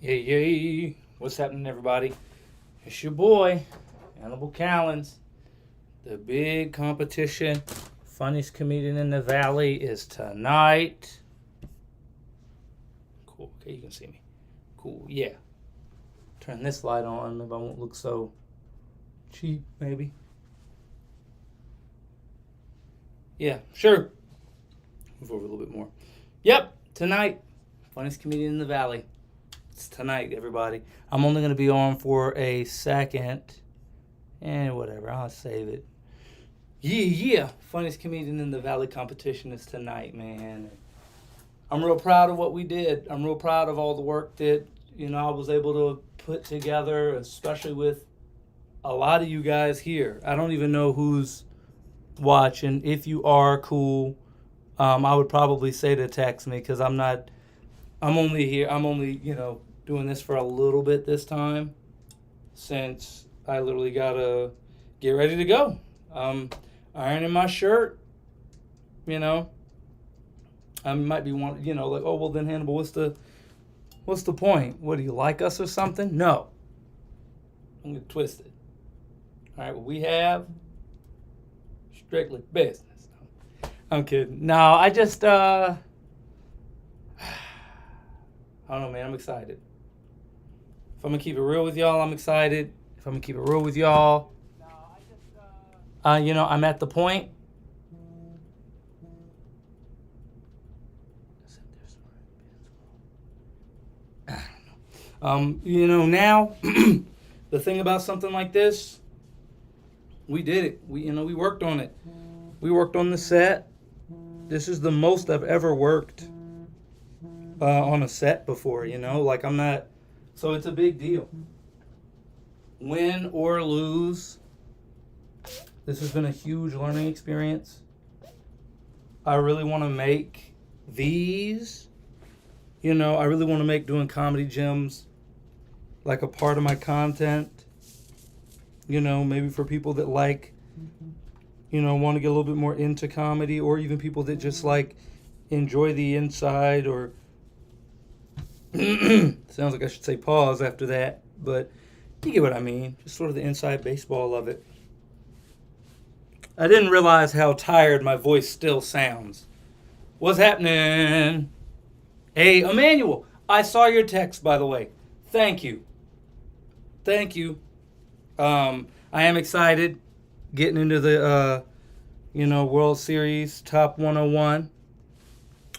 Yay, yay. What's happening, everybody? It's your boy, Hannibal Callens. The big competition, funniest comedian in the valley, is tonight. Cool. Okay, you can see me. Cool. Yeah. Turn this light on. Maybe I won't look so cheap, maybe. Yeah, sure. Move over a little bit more. Yep, tonight, funniest comedian in the valley. It's tonight, everybody. I'm only going to be on for a second. And whatever, I'll save it. Yeah. Funniest comedian in the valley competition is tonight, man. I'm real proud of what we did. I'm real proud of all the work that, I was able to put together, especially with a lot of you guys here. I don't even know who's watching. If you are, cool. I would probably say to text me because I'm only here. I'm only, doing this for a little bit this time since I literally got to get ready to go. Ironing my shirt, I might be one, like, oh, well then, Hannibal, what's the point? What, do you like us or something? No. I'm going to twist it. All right, well, we have strictly business. I'm kidding. No, I just, I don't know, man. I'm excited. If I'm going to keep it real with y'all, I'm excited. If I'm going to keep it real with y'all, I'm at the point. I don't know. Now, the thing about something like this, we did it. We worked on it. We worked on the set. This is the most I've ever worked on a set before, like I'm not, so it's a big deal. Win or lose, this has been a huge learning experience. I really want to make these, I really want to make doing comedy gyms like a part of my content, maybe for people that like, want to get a little bit more into comedy, or even people that just like enjoy the inside, or sounds like I should say pause after that, but you get what I mean. Just sort of the inside baseball of it. I didn't realize how tired my voice still sounds. What's happening? Hey, Emmanuel, I saw your text, by the way. Thank you. I am excited getting into the, World Series Top 101.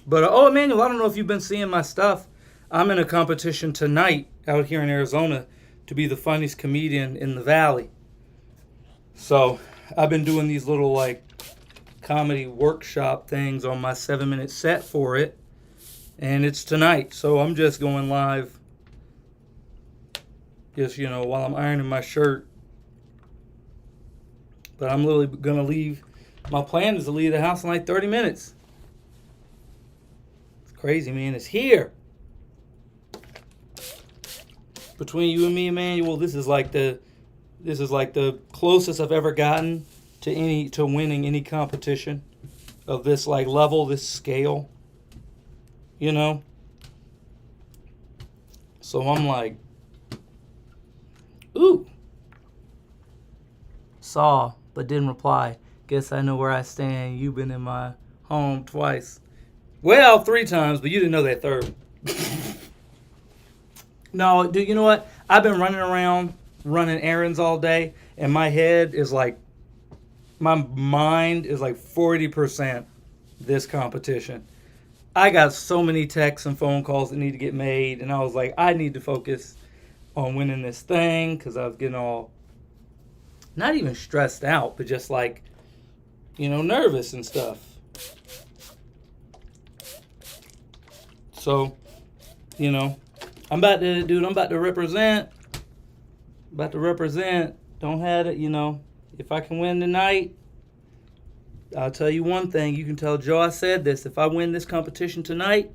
But, Emmanuel, I don't know if you've been seeing my stuff. I'm in a competition tonight out here in Arizona to be the funniest comedian in the valley. So I've been doing these little, comedy workshop things on my 7-minute set for it. And it's tonight. So I'm just going live, just, while I'm ironing my shirt. But I'm literally going to leave. My plan is to leave the house in 30 minutes. It's crazy, man. It's here. Between you and me, Emmanuel, this is like the closest I've ever gotten to winning any competition of this level, this scale. So I'm like, ooh. Saw, but didn't reply. Guess I know where I stand. You've been in my home twice. Well, 3 times, but you didn't know that third. No, dude, you know what? I've been running around, running errands all day, and my head is my mind is 40% this competition. I got so many texts and phone calls that need to get made, and I was like, I need to focus on winning this thing, because I was getting all, not even stressed out, but just nervous and stuff. So, I'm about to represent. Don't have it, If I can win tonight, I'll tell you one thing. You can tell Joe I said this. If I win this competition tonight,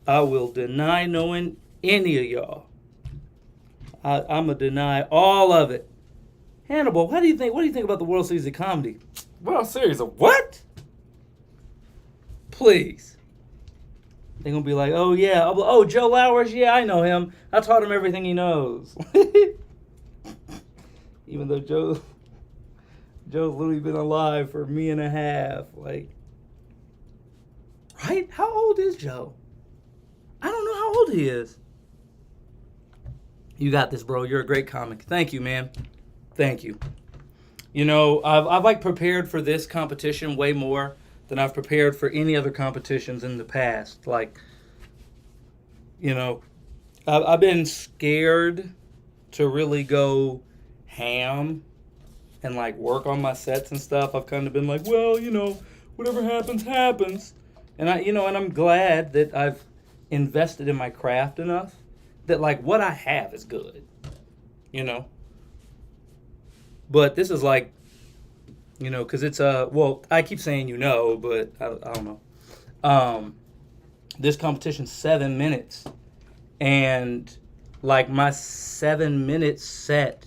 I will deny knowing any of y'all. I'm going to deny all of it. Hannibal, what do you think about the World Series of Comedy? World Series of what? Please. They're going to be like, oh, yeah. Oh, Joe Lowers? Yeah, I know him. I taught him everything he knows. Even though Joe's literally been alive for me and a half. Like, right? How old is Joe? I don't know how old he is. You got this, bro. You're a great comic. Thank you, man. Thank you. You know, I've like prepared for this competition way more than I've prepared for any other competitions in the past. Like, you know, I've been scared to really go ham and like work on my sets and stuff. I've kind of been like, well, you know, whatever happens, happens. And I'm glad that I've invested in my craft enough that like what I have is good, you know. But this is like, you know, because it's well, I keep saying but I don't know. This competition's 7 minutes, and like my 7 minute set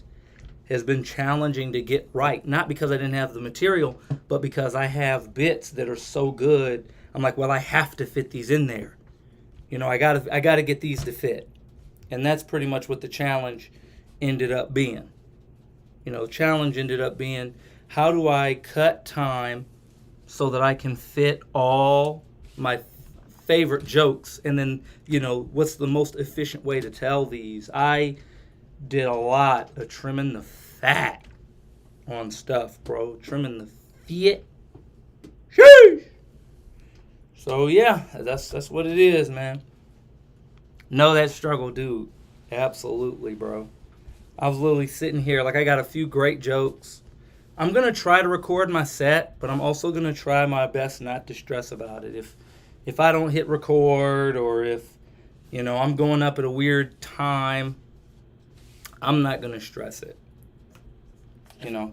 has been challenging to get right. Not because I didn't have the material, but because I have bits that are so good. I'm like, well, I have to fit these in there. You know, I gotta get these to fit, and that's pretty much what the challenge ended up being. You know, the challenge ended up being, how do I cut time so that I can fit all my favorite jokes, and then, you know, what's the most efficient way to tell these? I did a lot of trimming the fat on stuff, bro. Trimming the fit. Sheesh! So yeah, that's what it is, man. Know that struggle, dude. Absolutely, bro. I was literally sitting here, like I got a few great jokes. I'm going to try to record my set, but I'm also going to try my best not to stress about it. If I don't hit record, or if, you know, I'm going up at a weird time, I'm not going to stress it. You know.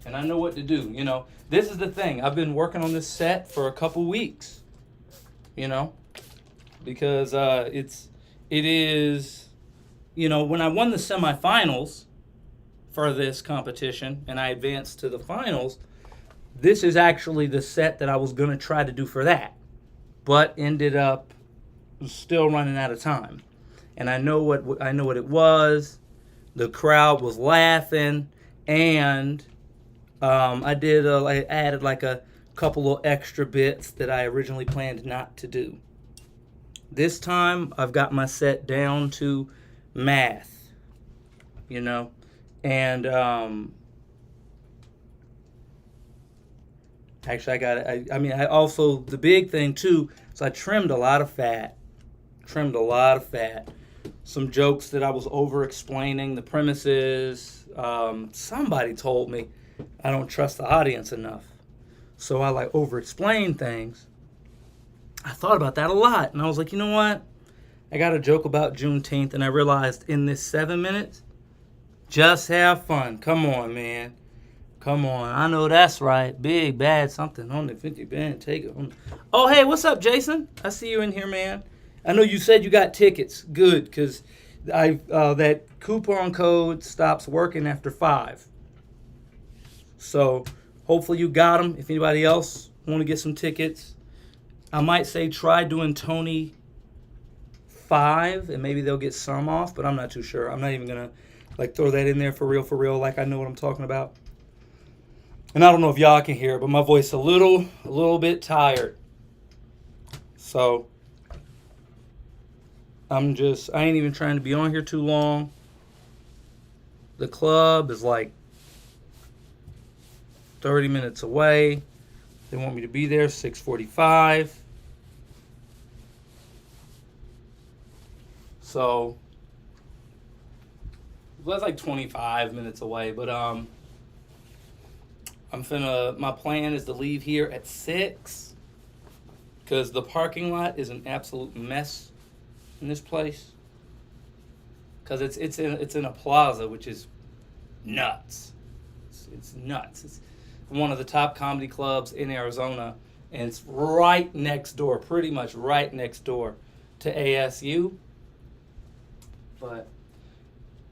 And I know what to do, you know. This is the thing. I've been working on this set for a couple weeks, you know, because it is, you know, when I won the semifinals for this competition and I advanced to the finals, this is actually the set that I was going to try to do for that, but ended up still running out of time. And I know what it was. The crowd was laughing, and I added like a couple of extra bits that I originally planned not to do. This time I've got my set down to math, you know, and actually I got it. I also, the big thing too, is I trimmed a lot of fat. Some jokes that I was over explaining the premises. Somebody told me I don't trust the audience enough, so I like over explain things. I thought about that a lot, and I was like, you know what? I got a joke about Juneteenth, and I realized in this 7 minutes, just have fun. Come on, man. Come on. I know that's right. Big, bad, something on the 50 band. Take it on. Oh, hey, what's up, Jason? I see you in here, man. I know you said you got tickets. Good, because that coupon code stops working after 5. So hopefully you got them. If anybody else want to get some tickets, I might say try doing Tony 5, and maybe they'll get some off, but I'm not too sure. I'm not even going to like throw that in there for real, like I know what I'm talking about. And I don't know if y'all can hear it, but my voice is a little bit tired. So I ain't even trying to be on here too long. The club is like 30 minutes away. They want me to be there 6:45. So that's like 25 minutes away, but my plan is to leave here at 6, because the parking lot is an absolute mess in this place, because it's in a plaza, which is nuts. It's nuts. It's one of the top comedy clubs in Arizona, and it's right next door, pretty much right next door to ASU. But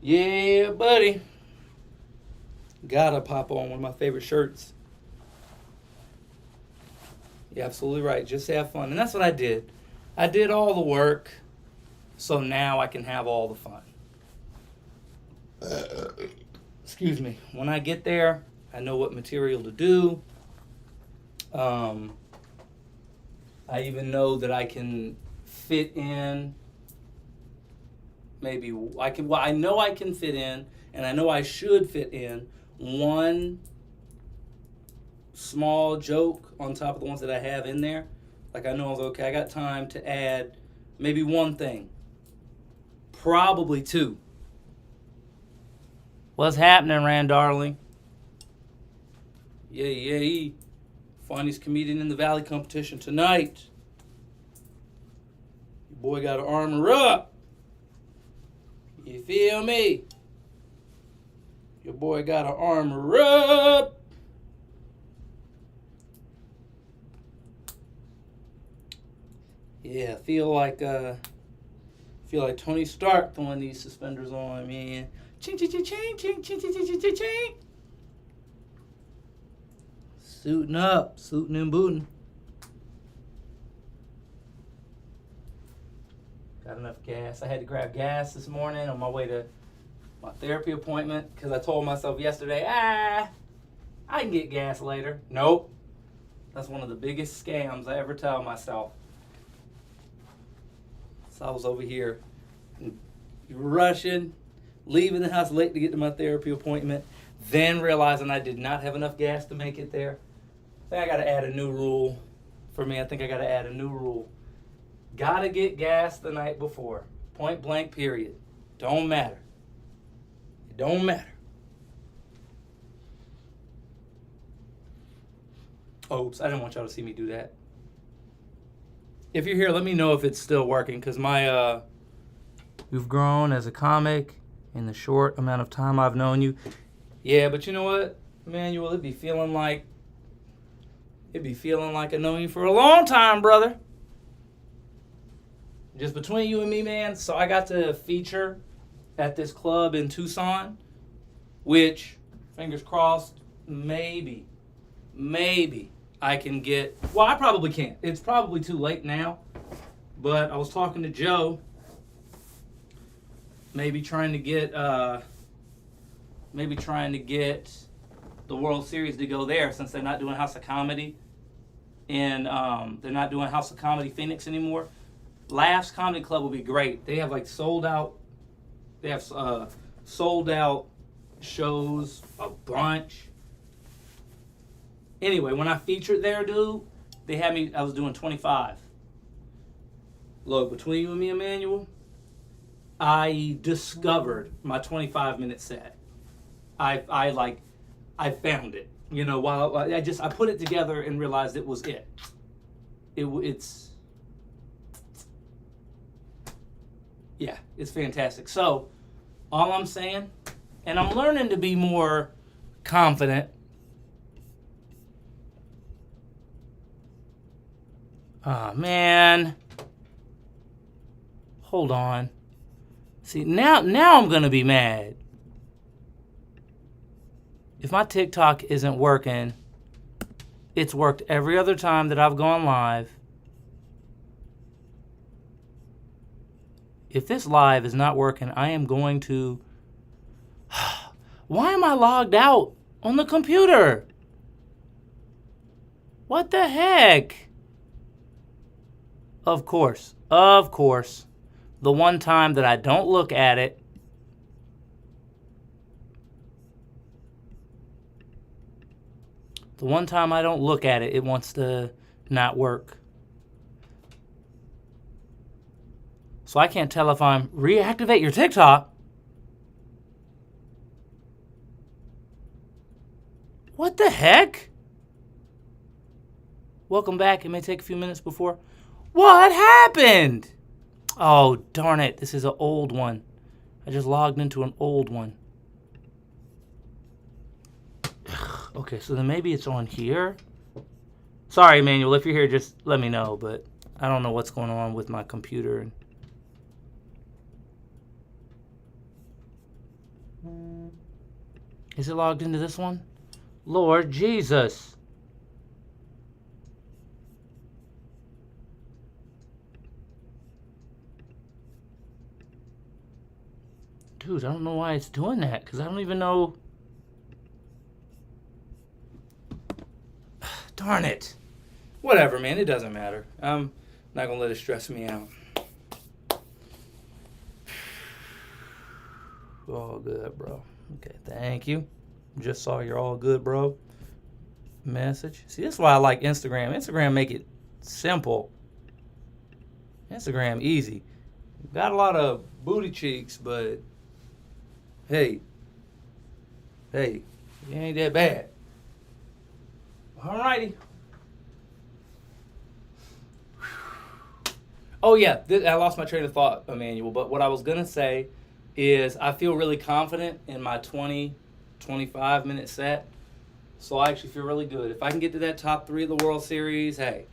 yeah, buddy, gotta pop on one of my favorite shirts. You're absolutely right. Just have fun. And that's what I did. I did all the work, so now I can have all the fun. Excuse me. When I get there, I know what material to do. I even know that I can fit in. Maybe I can. Well, I know I can fit in, and I know I should fit in one small joke on top of the ones that I have in there. Like I know, okay, I got time to add maybe one thing, probably two. What's happening, Rand Darling? Yeah. Funniest comedian in the Valley competition tonight. Your boy got to armor up. You feel me? Your boy got to armor up. Yeah, feel like Tony Stark throwing these suspenders on, man. Ching ching ching ching ching ching ching ching ching ching. Suiting up, suiting and booting. Got enough gas. I had to grab gas this morning on my way to my therapy appointment because I told myself yesterday, I can get gas later. Nope. That's one of the biggest scams I ever tell myself. So I was over here rushing, leaving the house late to get to my therapy appointment, then realizing I did not have enough gas to make it there. I think I got to add a new rule. For me, I think I got to add a new rule. Got to get gas the night before. Point blank, period. Don't matter. It don't matter. Oops, I didn't want y'all to see me do that. If you're here, let me know if it's still working, because you've grown as a comic in the short amount of time I've known you. Yeah, but you know what, Emmanuel, it'd be feeling like I've known you for a long time, brother. Just between you and me, man. So I got to feature at this club in Tucson, which, fingers crossed, maybe I can get. Well, I probably can't. It's probably too late now. But I was talking to Joe, maybe trying to get the World Series to go there, since they're not doing House of Comedy, and they're not doing House of Comedy Phoenix anymore. Laughs Comedy Club will be great. They have like sold out shows, a bunch. Anyway, when I featured there, dude, I was doing 25. Look, between you and me, Emmanuel, I discovered my 25-minute set. I found it. You know, while I put it together and realized it was it. It's fantastic. So, all I'm saying, and I'm learning to be more confident. Ah, man. Hold on. See, now I'm going to be mad. If my TikTok isn't working, it's worked every other time that I've gone live. If this live is not working, I am going to... Why am I logged out on the computer? What the heck? Of course. The one time that I don't look at it, it wants to not work. So I can't tell if I'm reactivate your TikTok. What the heck? Welcome back. It may take a few minutes before. What happened? Oh, darn it. This is an old one. I just logged into an old one. Okay, so then maybe it's on here. Sorry, Emmanuel. If you're here, just let me know. But I don't know what's going on with my computer. Is it logged into this one? Lord Jesus. Dude, I don't know why it's doing that, because I don't even know. Darn it. Whatever, man. It doesn't matter. I'm not going to let it stress me out. All good, bro. Okay, thank you. Just saw your all good, bro message. See, that's why I like Instagram. Instagram make it simple. Instagram easy. Got a lot of booty cheeks, but hey, it ain't that bad. Alrighty. Oh yeah, I lost my train of thought, Emmanuel, but what I was going to say is I feel really confident in my 25 minute set. So I actually feel really good. If I can get to that top 3 of the World Series, hey,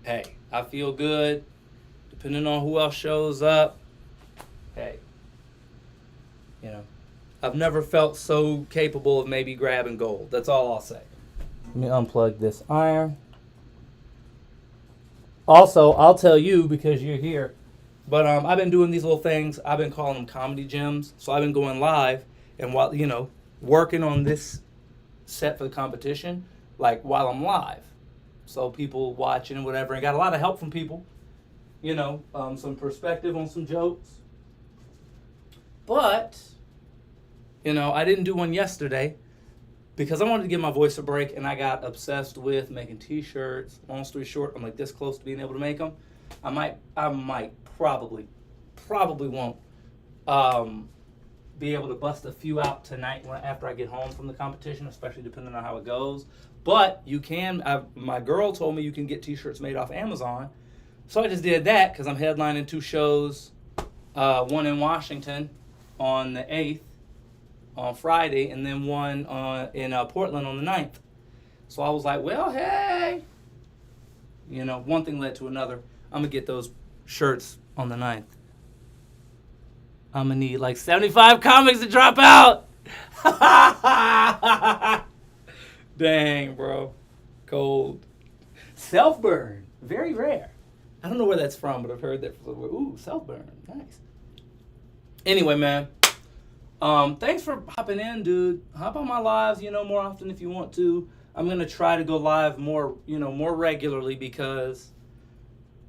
I feel good. Depending on who else shows up, hey, I've never felt so capable of maybe grabbing gold. That's all I'll say. Let me unplug this iron. Also, I'll tell you because you're here, but I've been doing these little things. I've been calling them comedy gyms. So I've been going live, and while working on this set for the competition, like while I'm live. So people watching and whatever, and got a lot of help from people, some perspective on some jokes. But, I didn't do one yesterday because I wanted to give my voice a break, and I got obsessed with making t-shirts. Long story short, I'm like this close to being able to make them. I might probably won't be able to bust a few out tonight after I get home from the competition, especially depending on how it goes. But you can. My girl told me you can get t-shirts made off Amazon, so I just did that because I'm headlining 2 shows, one in Washington on the 8th on Friday, and then one in Portland on the 9th. So I was like, well, hey, one thing led to another. I'm gonna get those shirts on the 9th. I'm going to need like 75 comics to drop out. Dang, bro. Cold. Self-burn. Very rare. I don't know where that's from, but I've heard that from somewhere. Ooh, self-burn. Nice. Anyway, man. Thanks for hopping in, dude. Hop on my lives, more often if you want to. I'm going to try to go live more regularly because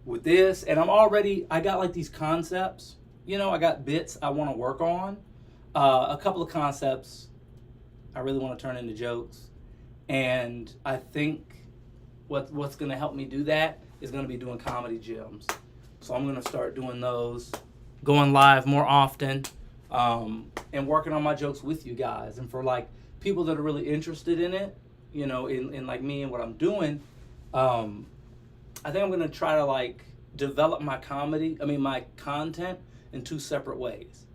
with this, and I got like these concepts. I got bits I want to work on. A couple of concepts I really want to turn into jokes. And I think what's going to help me do that is going to be doing comedy gyms. So I'm going to start doing those, going live more often, and working on my jokes with you guys. And for like people that are really interested in it, in like me and what I'm doing, I think I'm going to try to like develop my content in 2 separate ways.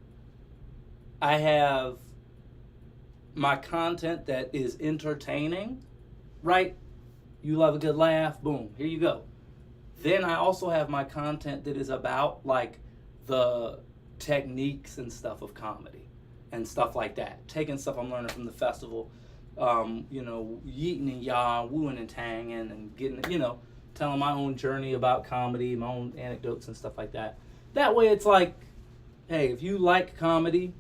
I have my content that is entertaining, right? You love a good laugh, boom, here you go. Then I also have my content that is about like the techniques and stuff of comedy and stuff like that. Taking stuff I'm learning from the festival, yeeting and yah, wooing and tanging, and getting, telling my own journey about comedy, my own anecdotes and stuff like that. That way it's like, hey, if you like comedy,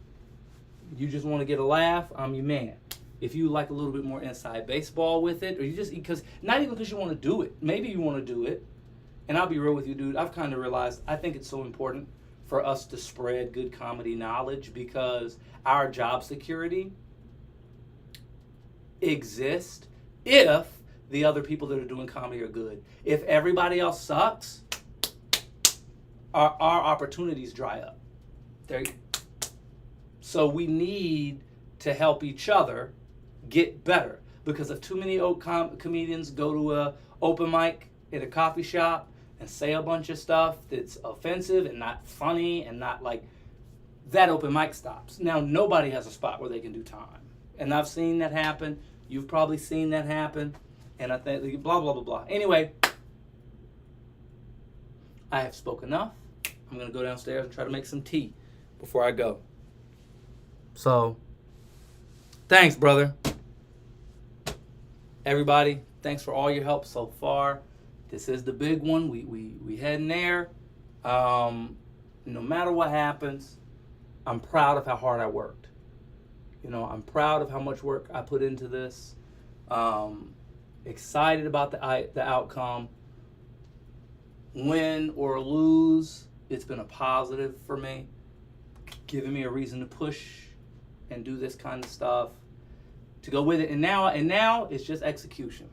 you just want to get a laugh, I'm your man. If you like a little bit more inside baseball with it, or you just, not even because you want to do it, maybe you want to do it, and I'll be real with you, dude, I've kind of realized, I think it's so important for us to spread good comedy knowledge because our job security exists if the other people that are doing comedy are good. If everybody else sucks, our opportunities dry up. So we need to help each other get better. Because if too many comedians go to a open mic at a coffee shop and say a bunch of stuff that's offensive and not funny and not like, that open mic stops. Now nobody has a spot where they can do time. And I've seen that happen. You've probably seen that happen. And I think blah, blah, blah, blah. Anyway, I have spoken enough. I'm going to go downstairs and try to make some tea before I go. So, thanks, brother. Everybody, thanks for all your help so far. This is the big one. We heading there. no matter what happens, I'm proud of how hard I worked. You know, I'm proud of how much work I put into this. Excited about the outcome. Win or lose, it's been a positive for me, giving me a reason to push and do this kind of stuff, to go with it. And now it's just execution.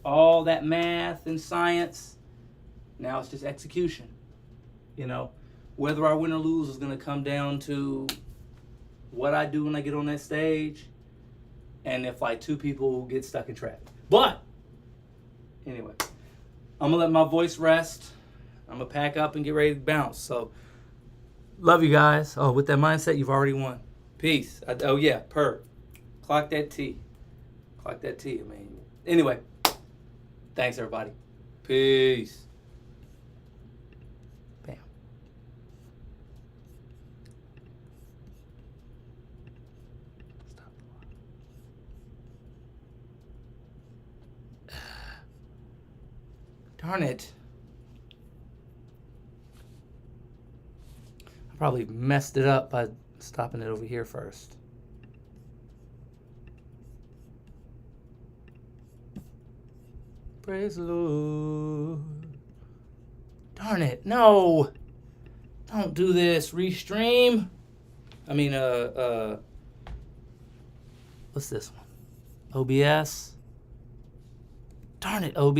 All that math and science, now it's just execution. You know, whether I win or lose is going to come down to what I do when I get on that stage, and if like 2 people get stuck in traffic. But anyway, I'm gonna let my voice rest. I'm gonna pack up and get ready to bounce. So love you guys. Oh, with that mindset, you've already won. Peace. Clock that T. I mean, anyway, thanks everybody. Peace. Bam. Stop the live. Darn it. I probably messed it up by stopping it over here first. Praise the Lord. Darn it. No. Don't do this. Restream. I mean, what's this one? OBS. Darn it, OBS.